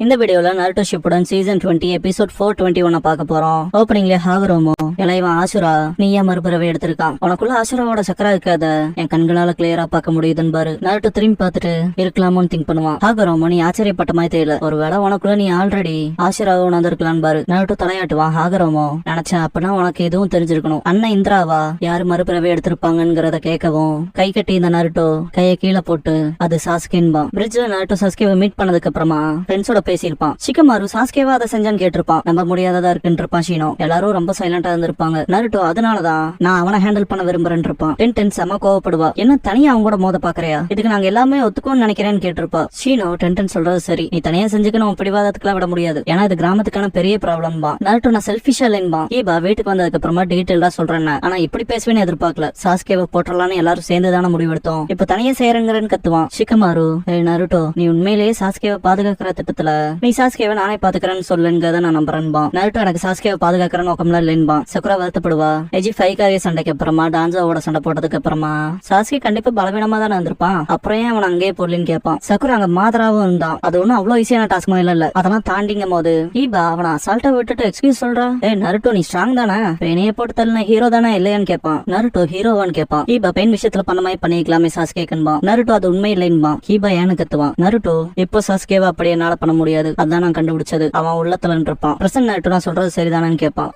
இந்த வீடியோல Naruto Shippuden season 20 episode 421 பார்க்க போறோம். ஓப்பனிங்ல ஹாகரோமோ இளைவன் ஆசுரா நீயா மறுபிறவை எடுத்திருக்கான், உனக்குள்ள ஆசுராவோட சக்கரா இருக்காத என் கண்களால கிளியரா பார்க்க முடியுதுன்னு பாரு. நருட்டோ திரும்பி பார்த்துட்டு இருக்கலாமோன்னு திங்க் பண்ணுவான். ஹாகரோமோ நீ ஆச்சரியப்பட்ட மாதிரி தெரியல, ஒருவேளை உனக்குள்ள நீ ஆல்ரெடி ஆசுராவை உணர்ந்திருக்கலான்னு பாரு. நருட்டோ தலையாட்டுவான். ஹாகரோமோ நினைச்சேன் அப்படின்னா உனக்கு எதுவும் தெரிஞ்சிருக்கணும், அண்ணன் இந்திராவா யாரு மறுபிறவை எடுத்திருப்பாங்கிறத கேட்கவும் கை கட்டி இந்த நருட்டோ கையை கீழே போட்டு அது சாஸ்கேன்பான். பிரிட்ஜ்ல நருட்டோ சாஸ்கேவை மீட் பண்ணதுக்கு அப்புறமா ஃப்ரெண்ட்ஸோட பேசியிருப்பான். சிக்கமாரு சாஸ்கேவா அதை செஞ்சான்னு கேட்டிருப்பான். நம்ப முடியாததா இருக்குன்னு ஷீனோ. எல்லாரும் ரொம்ப சைலண்டா இருந்திருப்பாங்க. நருட்டோ அதனாலதான் நான் அவனை ஹேண்டில் பண்ண விரும்புறேன் இருப்பான். டென்டென் செம கோவப்படுவா. என்ன தனியா அவங்க கூட மோத பாக்குறியா, இதுக்கு நாங்க எல்லாமே ஒத்துக்கோன்னு நினைக்கிறேன்னு கேட்டிருப்பா. ஷீனோ டென்டென் சொல்றது சரி, நீ தனியா செஞ்சுக்கணும் பிடிவாதத்துக்குலாம் விட முடியாது, ஏன்னா இது கிராமத்துக்கான பெரிய ப்ராப்ளம் பா. நருட்டோ நான் செல்ஃபிஷா இல்லைன்பா. ஈபா வீட்டுக்கு வந்ததுக்கு அப்புறமா டீட்டெயிலா சொல்றேன், ஆனா இப்படி பேசுவேன்னு எதிர்பார்க்கல. சாஸ்கேவை போட்டுடலான்னு எல்லாரும் சேர்ந்துதானே முடிவெடுத்தோம், இப்ப தனியா செய்யறேங்கிறன்னு கத்துவான். சிக்கமாரு நருட்டோ நீ உண்மையிலேயே சாஸ்கேவை பாதுகாக்கிற திட்டத்துல நீ சாஸ்கேவை நானே பாத்துக்கிறேன்னு சொல்லுங்கிறத நான் நம்புறேன்பா. நருட்டோ எனக்கு சாஸ்கேவை பாதுகாக்கிற நோக்கம்லாம் இல்லைன்பா. சக்குரா வருத்தப்படுவா. எஜி 5 சண்டைக்கு அப்புறமா டான்சாவோட சண்டை போட்டதுக்கு அப்புறமா சாஸ்கே கண்டிப்பா பலவீனமா தானே இருந்திருப்பான், அப்புறம் ஏன் அவன் அங்கேயே போடலன்னு கேட்பான். சக்குரா அங்க மாதராவும் இருந்தான், அது ஒன்னும் அவ்வளவு ஈஸியான டாஸ்க் இல்ல. அதெல்லாம் தாண்டிங்கும் போது ஈபா அவனை அசால்ட்டா விட்டுட்டு எக்ஸ்கியூஸ் சொல்றா. நருட்டோ நீ ஸ்ட்ராங் தானே, பெயினையே போட்டு தள்ளின ஹீரோ தானே இல்லையான்னு கேட்பான். நருட்டோ ஹீரோவான்னு கேட்பான். ஈபா பெயின் விஷயத்துல பண்ண மாதிரி பண்ணிக்கலாமே சாஸ்கேக்குன்பா. நருட்டோ அது உண்மை இல்லைன்பா. ஈபா ஏன்னு கத்துவான். நருட்டோ இப்போ சாஸ்கேவா அப்படி என்னால பண்ண முடியாது, அதான் நான் கண்டுபிடிச்சது, அவன் உள்ளத்துல இருப்பான். பிரசன்ட் நருட்டோ நான் சொல்றது சரிதானு கேட்பான்.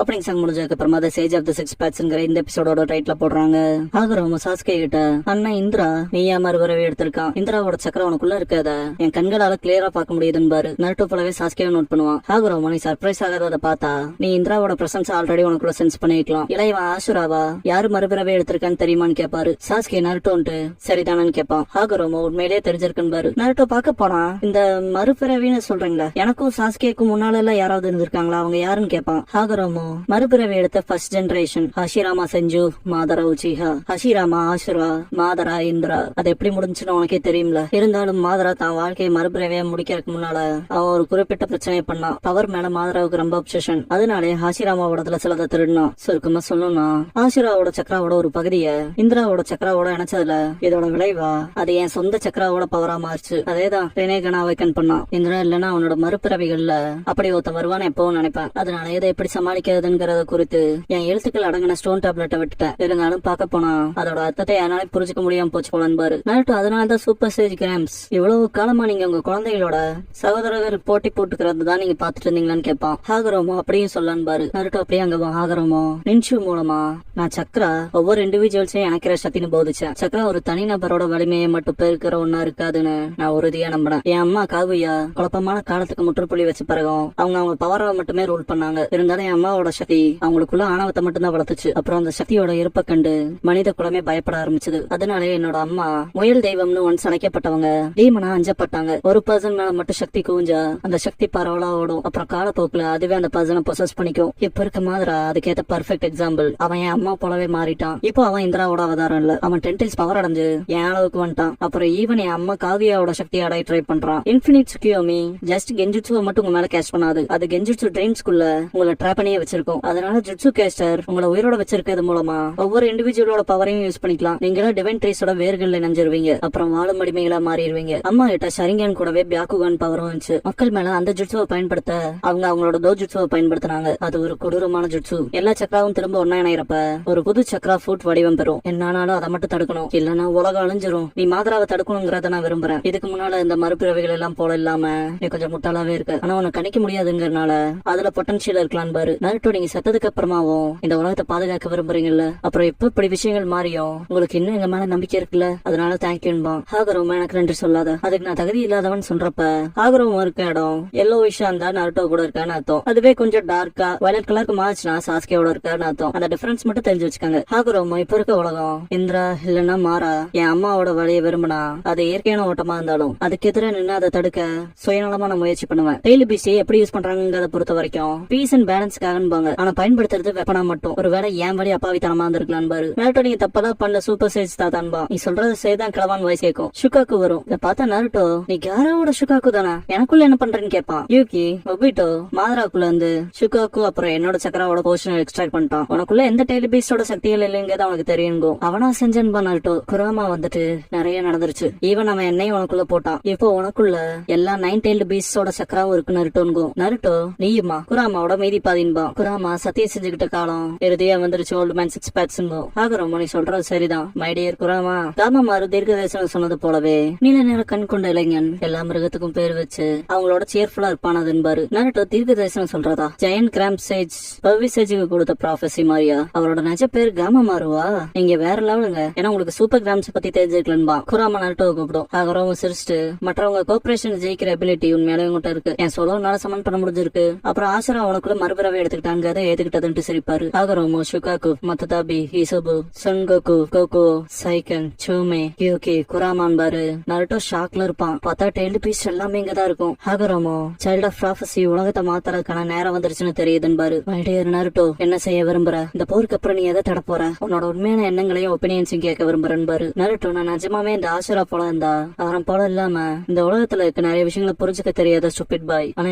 ஓப்பனிங் சாங் முடிஞ்சதுக்கு அப்புறமா சேஜ் ஆஃப் தி சிக்ஸ் பேட்ஸ்ங்கிற இந்த எபிசோடோட டைட்டில் போடுறாங்க. ஹாகரோமோ சாஸ்கே கிட்ட அண்ணன் இந்திரா நீயா மறுபிறவி எடுத்திருக்கான், இந்திராவோட சக்கரம் உனக்குள்ள இருக்காத என் கண்களால கிளியரா பார்க்க முடியுதுன்னு பாரு. நருட்டோ போலவே சாஸ்கேவை நோட் பண்ணுவான். ஹாகரோமோ நீ சர்ப்ரைஸ் ஆகாத பார்த்தா நீ இந்திராவோட பிரசன்ஸ் ஆல்ரெடி உனக்குள்ள சென்ஸ் பண்ணிக்கலாம், இளைவன் ஆசுராவா யாரு மறுபிறவி எடுத்திருக்கான்னு தெரியுமான்னு கேட்பாரு. சாஸ்கே நருட்டோன்ட்டு சரிதானு கேட்பான். ஹாகரோமோ உண்மையிலேயே தெரிஞ்சிருக்குன்னு பாரு. நருட்டோ பார்க்க போனா இந்த மறுபிறவின்னு சொல்றீங்களா, எனக்கும் சாஸ்கேக்கும் முன்னால எல்லாம் யாராவது இருந்திருக்காங்களா, அவங்க யாருன்னு கேட்பான். ஹாகரோமோ மறுபிறவி எடுத்த ஃபர்ஸ்ட் ஜெனரேஷன் ஹஷிராமா செஞ்சு மாதரா உச்சிஹா, ஹஷிராமா ஆசுரா மாதரா இந்திரா. அது எப்படி முடிஞ்சுன்னு உனக்கே தெரியும்ல. இருந்தாலும் மாதரா தான் வாழ்க்கையை மறுபிறவியா முடிக்கிறதுக்கு முன்னால அவன் ஒரு குறிப்பிட்ட பிரச்சனையை பண்ணான். பவர் மேல மாதராவுக்கு ரொம்ப அப்சஷன், அதனாலே ஹஷிராமாவோட சிலதை திருடினான். சுருக்கமா சொல்லணும்னா ஆசுராவோட சக்கராவோட ஒரு பகுதியை இந்திராவோட சக்கராவோட இணைச்சதுல இதோட விளைவா அது என் சொந்த சக்கராவோட பவரா மாறிச்சு. அதேதான் ரெனேகனா அவைக்கன் பண்ணான். இந்திரா இல்லன்னா அவனோட மறுபிறவிகள்ல அப்படி ஒருத்த வருவான்னு எப்பவும் நினைப்பேன். அதனால இதை எப்படி சமாளிக்க குறித்து என் எழுத்துக்கள் அடங்கின ஸ்டோன் டேப்லெட்டை விட்டுட்டேன். இருந்தாலும் பார்க்க போனா அதோட அர்த்தத்தை என்னால புரிஞ்சுக்க முடியாம போச்சு போலன்பாரு. நருட்டோ அதனாலதான் சூப்பர் சேஜ் கிராம்ஸ் இவ்வளவு காலமா நீங்க உங்க குழந்தைகளோட சகோதரர்கள் போட்டி போட்டுக்கிறது தான் நீங்க பாத்துட்டு இருந்தீங்களான்னு கேட்பான். ஹாகரோமோ அப்படியும் சொல்லன்னு பாரு. நருட்டோ அப்படியே அங்க ஹாகரோமோ நின்ஷு மூலமா நான் சக்ரா ஒவ்வொரு இண்டிவிஜுவல்ஸையும் இணைக்கிற சக்தின்னு போதிச்சேன். சக்ரா ஒரு தனிநபரோட வலிமையை மட்டும் பெருக்கிற ஒன்னா இருக்காதுன்னு நான் உறுதியா நம்பினேன். என் அம்மா காவியா குழப்பமான காலத்துக்கு முற்றுப்புள்ளி வச்ச பிறகும் அவங்க பவரை மட்டுமே ரூல் பண்ணாங்க. இருந்தாலும் என் அம்மாவோட சக்தி அவங்களுக்குள்ள ஆணவத்தை மட்டும்தான் வளர்த்துச்சு. அப்புறம் அந்த சக்தியோட இருப்ப கண்டு மனித குலமே பயப்பட ஆரம்பிச்சது. அதனாலே என்னோட அம்மா முயல் தெய்வம்னு ஒன்ஸ் அழைக்கப்பட்டவங்க டீமனா அஞ்சப்பட்டாங்க. ஒரு பர்சன் மேல மட்டும் சக்தி குவிஞ்சா அந்த சக்தி பரவலா ஓடும். அப்புறம் காலப்போக்குல அதுவே அந்த பர்சனை பொசஸ் பண்ணிக்கும். இப்ப இருக்க மாதிரி அதுக்கேத்த பர்ஃபெக்ட் எக்ஸாம்பிள் அவன் என் அம்மா போலவே மாறிட்டான். இப்போ அவன் இந்திராவோட அவதாரம் இல்ல, அவன் 10 times பவர் அடைஞ்சு என் அளவுக்கு வந்துட்டான். அப்புறம் ஈவன் என் அம்மா காவியாவோட சக்தியை அடைய ட்ரை பண்றான். இன்ஃபினிட் சுக்கியோமி ஜஸ்ட் கெஞ்சுட்சுவை மட்டும் உங்க மேல கேஷ் பண்ணாது, அது கெஞ்சுட்சு ட்ரெயின்ஸ்குள்ள உங்களை ட்ராப் பண்ணியே வச்சிருக்கும். அதனால ஜுட்சு கேஸ்டர் உங்களை உயிரோட வச்சிருக்கிறது மூலமா ஒவ்வொரு இண்டிவிஜுவலோட பவரையும் யூஸ் பண்ணிக்கலாம். நீங்களும் டிவைன் ட்ரீஸோட வேர்கள்ல நஞ்சிருவீங்க, அப்புறம் வாழும் அடிமைகளா மாறிடுவீங்க. அம்மா கிட்ட ஷரிங்கன் கூடவே பியாக்குகான் பவரும் இருந்துச்சு. மக்கள் மேல அந்த ஜுட்சுவை பயன்படுத்த அவங்களோட தோ ஜுட்சுவை பயன்படுத்தினாங்க. அது ஒரு கொடூரமான ஜுட்சு. எல்லா சக்கராவும் திரும்ப ஒன்னா இணையறப்ப ஒரு புது சக்கரா ஃபுட் வடிவம் பெறும். என்னாலும் அதை மட்டும் தடுக்கணும், இல்லன்னா உலகம் அழிஞ்சிரும். நீ மாதராவை தடுக்கணுங்கிறத நான் விரும்புறேன். இதுக்கு முன்னால இந்த மறுபிறவைகள் எல்லாம் போல இல்லாம நீ கொஞ்சம் முட்டாளாவே இருக்கு, ஆனா உனக்கு கணிக்க முடியாதுங்கிறனால அதுல பொட்டன்ஷியல் இருக்கலாம் பாரு. நருட்டோ நீங்க செத்ததுக்கு அப்புறமாவும் இந்த உலகத்தை பாதுகாக்க விரும்புறீங்கல்ல, அப்புறம் இப்ப இப்படி விஷயங்கள் மாறியும் உங்களுக்கு இன்னும் எங்க மேல நம்பிக்கை இருக்குல்ல, அதனால தேங்க்யூன்பா. ஹாகரோமோ எனக்கு நன்றி சொல்லாத, அதுக்கு நான் தகுதி இல்லாதவன் சொல்றப்ப ஹாகரோமோ இருக்க இடம் எல்லோ விஷா இருந்தா நருட்டோ கூட இருக்கான்னு அர்த்தம். அதுவே கொஞ்சம் டார்க்கா வயலட் கலருக்கு மாறிச்சுனா சாஸ்கேவோட இருக்கான்னு அர்த்தம். அந்த டிஃபரன்ஸ் மட்டும் தெரிஞ்சு வச்சுக்காங்க. ஹாகரோமோ இப்ப இருக்க உலகம் இந்திரா இல்லன்னா மாறா என் அம்மாவோட வழியை விரும்பினா அது இயற்கையான ஓட்டமா இருந்தாலும் அதுக்கு எதிராக நின்று அதை தடுக்க சுயநலமா நான் முயற்சி பண்ணுவேன். டெய்லி பிசி எப்படி யூஸ் பண்றாங்கிறத பொறுத்த வரைக்கும் பீஸ் அண்ட் பேலன்ஸ்க்காக சொல்லுவாங்க. ஆனா பயன்படுத்துறது வெப்பனா மட்டும். ஒருவேளை ஏன் வழி அப்பாவித்தனமா இருந்திருக்கலாம் பாரு. நருட்டோ நீங்க தப்பதான் பண்ண சூப்பர் சைஸ் தாத்தான்பா. நீ சொல்றது செய்தான் கிளவான் வயசு கேட்கும். ஷுகாக்கு வரும். இத பார்த்தா நருட்டோ நீ யாரோட ஷுகாக்கு தானே எனக்குள்ள என்ன பண்றேன்னு கேட்பான். யூகி ஒபிட்டோ மாதராக்குள்ள இருந்து ஷுகாக்கு அப்புறம் என்னோட சக்கராவோட போர்ஷன் எக்ஸ்ட்ராக்ட் பண்ணிட்டான். உனக்குள்ள எந்த டெலிபீஸ்டோட சக்திகள் இல்லைங்கிறது அவனுக்கு தெரியுங்கோ. அவனா செஞ்சன்பா நருட்டோ. குராமா வந்துட்டு நிறைய நடந்துருச்சு. ஈவன் அவன் என்னையும் உனக்குள்ள போட்டான். இப்போ உனக்குள்ள எல்லா 9 டெய்ல்டு பீஸ்டோட சக்கராவும் இருக்கு நருட்டோங்கோ. நருட்டோ நீயுமா குராமாவோட மீதி பாதின்பா. குராமா சத்தியம் செஞ்சுக்கிட்ட காலம் இறுதியா வந்துருச்சு. Old man 6 பேட்ஸ்ங்கோ. ஆகரம் நீ சொல்றது சரிதான் மை டியர் குராமா. காமமாரு தீர்க்க தரிசனம் சொன்னது போலவே நீல நேர கண் கொண்ட இளைஞன் எல்லா மிருகத்துக்கும் பேர் வச்சு அவங்களோட சேர்ஃபுல்லா இருப்பானதுன்பாரு. நருட்டோ தீர்க்க தரிசனம் சொல்றதா? ஜெயன் கிராம்ப் சேஜ் பவிசேஜுக்கு கொடுத்த ப்ராஃபஸி மாதிரியா? அவரோட நிஜ பேர் காமமாருவா? நீங்க வேற லெவலுங்க. ஏன்னா உங்களுக்கு சூப்பர் கிராம்ஸ் பத்தி தெரிஞ்சிருக்கலன்பா. குராமா நருட்டோவை கூப்பிடும். ஆகரம் சிரிச்சுட்டு மற்றவங்க கோஆபரேஷன் ஜெயிக்கிற எபிலிட்டி உண்மையாலே உங்ககிட்ட இருக்கு. என் சோலோனால சமன் பண்ண முடிஞ்சிருக்கு. அப்புறம் ஆசரா அவனுக்குள்ள மறுபிறவை எடுத்துக்கிட்டாங்க. அதை ஏத்துக்கிட்டதுன்ட்டு சிரிப்பாரு. ஆகரோமோ ஷுகாக்கு மத்ததாபி ஹிசோபு சன்கோகு கோகோ சைக்கன் சூமே யூகி குராமான் பாரு. நருட்டோ ஷாக்ல இருப்பான். பார்த்தா டெய்ல்டு பீஸ் எல்லாமே இங்கதான் இருக்கும். ஆகரோமோ சைல்ட் ஆஃப் ப்ராஃபஸி உலகத்தை மாத்துறதுக்கான நேரம் வந்துருச்சுன்னு தெரியுதுன்னு பாரு. மைடியர் நருட்டோ என்ன செய்ய விரும்புற? இந்த போருக்கு அப்புறம் நீ எதை தட போற? உன்னோட உண்மையான எண்ணங்களையும் ஒப்பீனியன்ஸையும் கேட்க விரும்புறேன் பாரு. நருட்டோ நான் நிஜமாவே இந்த ஆசுரா போல இருந்தா அவன் போல இல்லாம இந்த உலகத்துல இருக்க நிறைய விஷயங்களை புரிஞ்சுக்க தெரியாத ஸ்டூபிட் பாய். ஆனா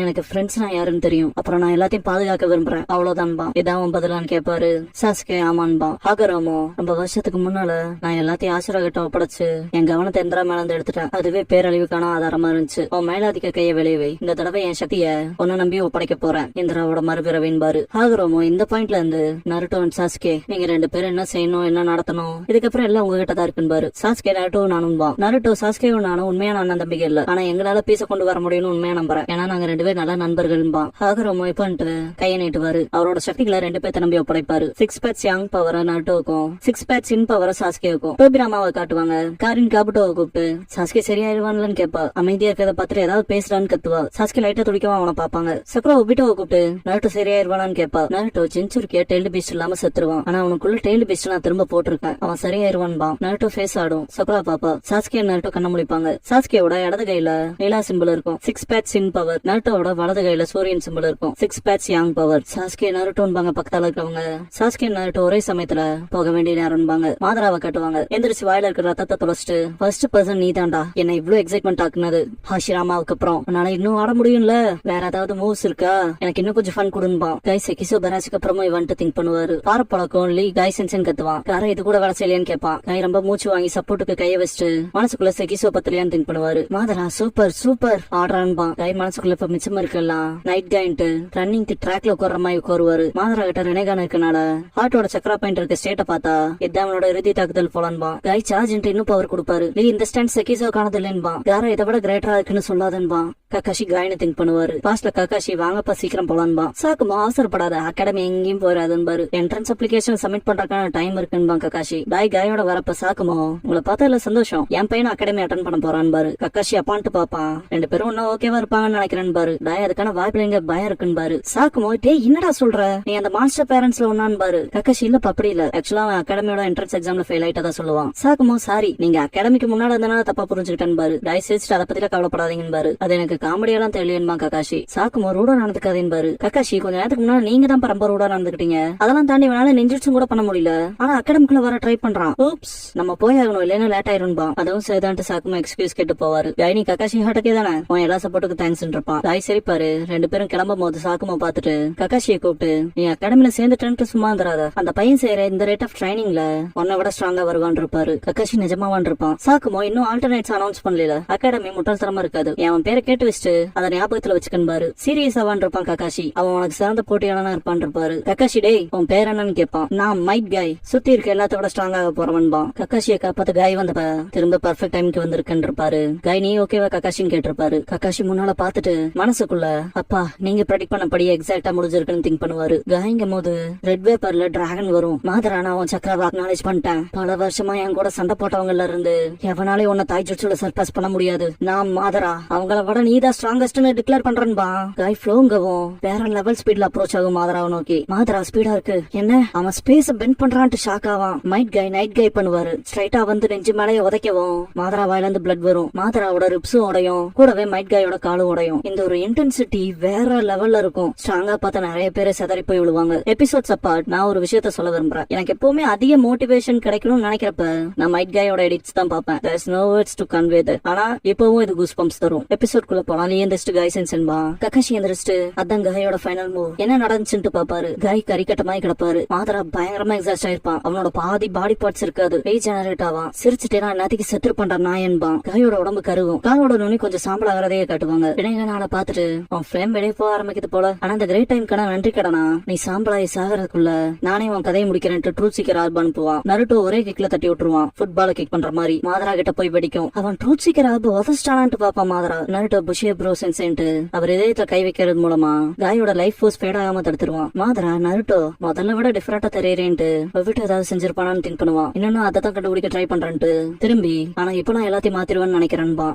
எனக்கு ஃப்ரெண்ட்ஸ் நான் யாருன்னு தெரியும். அப்புறம் நான் எல்லாத்தையும் பாதுகாக்க விரும்புறேன் அவ்வளவுதான்பா. இதான் பதிலான்னு கேட்பாரு. சாஸ்கே ஆமான்பா. ஆகராமோ ரொம்ப வருஷத்துக்கு முன்னால நான் எல்லாத்தையும் ஆசுரா கிட்ட ஒப்படைச்சு என் கவனத்தை எந்திரா மேல எடுத்துட்டேன். அதுவே பேரழிவுக்கான ஆதாரமா இருந்துச்சு. உன் மேலாதிக்க கைய விளைவை இந்த தடவை என் சக்திய உன்ன நம்பி ஒப்படைக்க போறேன். இந்திராவோட மறுபிறவின் பாரு. ஆகராமோ இந்த பாயிண்ட்ல இருந்து நருட்டோ அண்ட் சாஸ்கே நீங்க 2 பேரும் என்ன செய்யணும் என்ன நடத்தணும் இதுக்கப்புறம் எல்லாம் உங்ககிட்ட தான் இருக்குன்னு பாரு. சாஸ்கே நருட்டோ நானும் வா. நருட்டோ சாஸ்கேவும் நானும் உண்மையான அண்ணன் தம்பிக்கை இல்ல. ஆனா எங்களால பீச கொண்டு வர முடியும்னு உண்மையா நம்புறேன். ஏன்னா நாங்க 2 பேரும் நல்ல நண்பர்கள்பா. ஆகராமோ இப்பன்ட்டு கையை நீட்டுவாரு. அவரோட சக்திகளை 2 பேர்த்த நம்பி ஒப்படைப்பாரு. 6 பேட்ஸ் யங் பவர நருட்டோக்கும் 6 பேட்ஸ் இன் பவர சாஸ்கேவுக்கும். டோபிராமாவை காட்டுவாங்க. காரின் காபுட்டோவை கூப்பிட்டு சாஸ்கே சரியாயிருவான்லன்னு கேப்பா. அமைதியா இருக்கிறத பார்த்துட்டு ஏதாவது பேசுறான்னு கத்துவா. சாஸ்கே லைட்டா துடிக்கவா அவனை பாப்பாங்க. சக்ரா ஒபிட்டோவை கூப்பிட்டு நருட்டோ சரியாயிருவானான்னு கேப்பா. நருட்டோ ஜின்சுருக்கிய டெய்ல்டு பீஸ்ட் இல்லாம செத்துருவான். ஆனா அவனுக்குள்ள டெய்ல்டு பீஸ்ட் நான் திரும்ப போட்டிருக்கேன். அவன் சரியாயிருவான்பா. நருட்டோ ஃபேஸ் ஆடும். சக்ரா பாப்பா. சாஸ்கே நருட்டோ கண்ண முழிப்பாங்க. சாஸ்கேவோட இடது கையில நிலா சிம்பிள் இருக்கும். 6 பேட்ஸ் இன் பவர். நருட்டோவோட வலது கையில சூரியன் சிம்பிள் இருக்கும். 6 பேட்ஸ் யங் பவர். சாஸ்கே நருட்டோன்பாங்க பக்கத்தால இருக்கவங்க. சாஸ்கே நருட்டோ ஒரே சமயத்துல போக வேண்டிய நேரம்பாங்க. மாதராவை காட்டுவாங்க. எந்திரிச்சு வாயில இருக்கிற ரத்தத்தை தொலைச்சிட்டு ஃபர்ஸ்ட் பர்சன் நீ தாண்டா என்ன இவ்வளவு எக்ஸைட்மெண்ட் ஆக்குனது. ஹாஷிராமாவுக்கு அப்புறம் உன்னால இன்னும் ஆட முடியும்ல. வேற ஏதாவது மூவ்ஸ் இருக்கா? எனக்கு இன்னும் கொஞ்சம் ஃபன் கொடுன்பா. கைஸ் கிசோ பராஜுக்கு அப்புறமா இவன்ட்டு திங்க் பண்ணுவாரு. பாரப்பழக்கம் லீ காய் சென்சன் கத்துவான். கார இது கூட வேலை செய்யலையான்னு கேட்பான். கை ரொம்ப மூச்சு வாங்கி சப்போர்ட்டுக்கு கைய வச்சுட்டு மனசுக்குள்ள செகிசோ பத்திலையான்னு திங்க் பண்ணுவாரு. மாதரா சூப்பர் சூப்பர் ஆடுறான்பா. கை மனசுக்குள்ள இப்ப மிச்சம் இருக்கலாம். நைட் கைன்ட்டு ரன்னிங் ட்ராக்ல உட்கார மாதிரி உட்காருவாரு. மாதரா கிட்ட ரெனேகான இருக்கனால ஹார்ட்டோட சக்கரா பாயிண்ட் இருக்க ஸ்டேட்ட பார்த்தா இதான் அவனோட இறுதி தாக்குதல் போலான்பா. கை சார்ஜ் இன்னும் பவர் கொடுப்பாரு. நீ இந்த ஸ்டாண்ட் செகிசோ காணது இல்லைன்பா. யார இதை விட கிரேட்டரா இருக்குன்னு சொல்லாதன்பா. கக்காஷி காயின்னு திங்க் பண்ணுவாரு. பாஸ்ட்ல கக்காஷி வாங்கப்பா சீக்கிரம் போலான்பா. சாக்குமா அவசரப்படாத அகாடமி எங்கேயும் போறாதுன்பாரு. என்ட்ரன்ஸ் அப்ளிகேஷன் சப்மிட் பண்றதுக்கான டைம் இருக்குன்பா. கக்காஷி பாய் காயோட வரப்ப சாக்குமோ உங்களை பார்த்ததுல சந்தோஷம். என் பையன் அகாடமி அட்டன் பண்ண போறான் பாரு. கக்காஷி அப்பான்ட்டு பாப்பான். 2 பேரும் இன்னும் ஓகேவா இருப்பாங்கன்னு நினைக்கிறேன் பாரு. டாய் அதுக்கான வாய்ப்பு எங்க பயம் இருக்குன்னு பாரு. சாக்குமோ டே என்னடா சொல்ற நீ அந்த மாஸ்டர் பேரண்ட்ஸ்ல ஒன்னான்னு பாரு. கக்காஷி இல்ல அப்படி இல்ல. ஆக்சுவலா அவன் அகாடமியோட என்ட்ரன்ஸ் எக்ஸாம்ல ஃபெயில் ஆயிட்டதா சொல்லுவான். சாக்குமோ சாரி நீங்க அகாடமிக்கு முன்னாடி இருந்தனால தப்பா புரிஞ்சுக்கிட்டேன் பாரு. டாய் சிரிச்சுட்டு அதை பத்தில கவலைப்படாதீங்கன்னு பாரு. அது எனக்கு காமெடியெல்லாம் தெரியலன்பா. கக்காஷி சாக்குமோ ரூடா நடந்துக்காதேன்னு பாரு. கக்காஷி கொஞ்ச நேரத்துக்கு முன்னாடி நீங்க தான் ரொம்ப ரூடா நடந்துக்கிட்டீங்க. அதெல்லாம் தாண்டி வேணாலும் நெஞ்சிச்சும் கூட பண்ண முடியல. ஆனா அகாடமிக்குள்ள வர ட்ரை பண்றான். ஓப்ஸ் நம்ம போய் ஆகணும் இல்லைன்னா லேட் ஆயிரும்பா. அதுவும் சரிதான்ட்டு சாக்குமோ எக்ஸ்கியூஸ் கேட்டு போவாரு. நீ கக்காஷி ஹாட்டக்கே தானே உன் எல்லா சப்போர்ட்டுக்கு தேங்க்ஸ் இருப்பான். தாய் சரிப்பாரு. 2 பேரும் கிளம்பும் போது சாக்குமோ பாத்துட்டு கக்காஷியை கூப்பிட்டு நீ அகாடமில சேர்ந்துட்டு சும்மா இருந்துறாத. அந்த பையன் செய்யற இந்த ரேட் ஆஃப் ட்ரைனிங்ல உன்னை விட ஸ்ட்ராங்கா வருவான் இருப்பாரு. கக்காஷி நிஜமாவான் இருப்பான். சாக்குமோ இன்னும் ஆல்டர்னேட்ஸ் அனௌன்ஸ் பண்ணல. அகாடமி முட்டாள்தனமா இருக்காது. அவன் பேரை கேட்டு வச்சுட்டு அதை ஞாபகத்துல வச்சுக்கன்பாரு. சீரியஸாவான் இருப்பான் கக்காஷி. அவன் உனக்கு சிறந்த போட்டியாளனா இருப்பான் இருப்பாரு. கக்காஷி டேய் உன் பேர் என்னன்னு கேட்பான். நான் மைட் காய் சுத்தி இருக்க எல்லாத்தோட ஸ்ட்ராங்காக போறவன்பா. கக்காஷியை காப்பாத்த காய் வந்தப்ப திரும்ப பர்ஃபெக்ட் டைமுக்கு வந்திருக்கேன் இருப்பாரு. காய் நீ ஓகேவா கக்காஷின்னு கேட்டிருப்பாரு. கக்காஷி முன்னால பாத்துட்டு மனசுக்குள்ள அப்பா நீங்க ப்ரெடிக்ட் பண்ணபடி எக்ஸாக்டா முடிஞ்சிருக்குன்னு திங்க் பண்ணுவாரு. காய்ங்கும் போது ரெட் வேப்பர்ல டிராகன் வரும். மாதரானா உன் சக்கராவை அக்னாலேஜ் பண்ணிட்டேன். பல வருஷமா என் கூட சண்டை போட்டவங்கல இருந்து எவனாலே உன்னை தாய் சுற்றுல சர்பாஸ் பண்ண முடியாது. நான் மாதரா அவங்கள விட நீ தான் ஸ்ட்ராங்கஸ்ட்னு டிக்ளேர் பண்றேன்பா. காய் ஃப்ளோங்கவும் வேற லெவல் ஸ்பீட்ல அப்ரோச் ஆகும் மாதராவை நோக்கி. மாதரா ஸ்பீடா இருக்கு. என்ன அவன் ஸ்பேஸ் பெண்ட் பண்றான்ட்டு ஷாக் ஆவான். நைட் கை பண்ணுவாரு. ஸ்ட்ரைட்டா வந்து நெஞ்சு மேலேயே உதைக்கவும் மாதரா வாயில இருந்து பிளட் வரும். மாதராவோட ரிப்ஸும் உடையும், கூடவே மைட் காயோட காலும் உடையும். இந்த ஒரு இன்டென்சிட்டி வேற லெவல்ல இருக்கும். ஸ்ட்ராங்கா பார்த்த நிறைய பேரை செதறி போய் விழுவாங்க. எபிசோட்ஸ் அப்பார்ட், நான் ஒரு விஷயத்த சொல்ல விரும்புறேன். எனக்கு எப்பவுமே அதிக மோட்டிவேஷன் கிடைக்கணும்னு நினைக்கிறப்ப நான் மைட் காயோட எடிட்ஸ் தான் பார்ப்பேன். There's no words to convey that. ஆனா இப்பவும் இது கூஸ் பம்ப்ஸ் தரும். எபிசோட் குள்ள போலாம். நீ எந்திரிச்சிட்டு காய் சென்சன்பா. கக்காஷி எந்திரிச்சிட்டு அதான் காயோட ஃபைனல் மூவ் என்ன நடந்துச்சுன்னு பாப்பாரு. காய் கறிக்கட்டமாய் கிடப்பாரு. மாதரா பயங்கரமா எக்ஸாஸ்ட் ஆயிருப்பான். அவனோட பாதி பாடி பார்ட்ஸ் இருக்காது. பேய் ஜெனரேட் ஆவான். சிரிச்சுட்டே நான் எல்லாத்துக்கு செத்து பண்ற நாயன்பா. காயோட உடம்பு கருவும். காலோட நுனி கொஞ்சம் சாம்பல் ஆகிறதையே காட்டுவாங்க. இடையில பாத்துட்டு அவன் ஃபிளேம் வெளியே போக ஆரம்பிக்குது போல. ஆனா அந்த கிரேட் டைம் கடை நன்றி கடனா நீ சாம்பலாயி சாகிறதுக்குள்ள நானே உன் கதையை முடிக்கிறேன்ட்டு ட்ரூத் சீக்கர் ஆல்ப அனுப்புவான். நருட்டோ ஒரே கிக்ல தட்டி விட்டுருவான். ஃபுட்பால கிக் பண்ற மாதிரி. மாதரா கிட்ட போய் வெடிக்கும். அவன் ட்ரூத் சீக்கர் ஆல்ப உதச்சிட்டானான்ட்டு பாப்பான் மாதரா. நருட்டோ புஷிய ப்ரோ சென்சேன்ட்டு அவர் இதயத்துல கை வைக்கிறது மூலமா காயோட லைஃப் ஃபோர்ஸ் ஃபேட் ஆகாம தடுத்துருவான். மாதரா நருட்டோ முதல்ல விட டிஃபரெண்டா தெரியறேன்ட்டு விட்டு ஏதாவது செஞ்சிருப்பானான்னு திங்க் பண்ணுவான். இன்னும் அதை தான் கண்டுபிடிக்க ட்ரை பண்றேன்ட்டு திரும்பி ஆனா இப்ப நான் எல்லாத்தையும் மாத்திருவேன்னு நினைக்கிறேன்பா.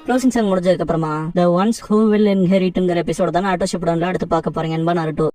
க்ளோசிங் சாங் முடிஞ்சதுக்கு அப்புறமா The Ones Who Will Inheritங்கிற எபிசோட தான் ஆட்டோ ஷிப்டன்ல அடுத்து பார்க்க போறீங்க. நருட்டோ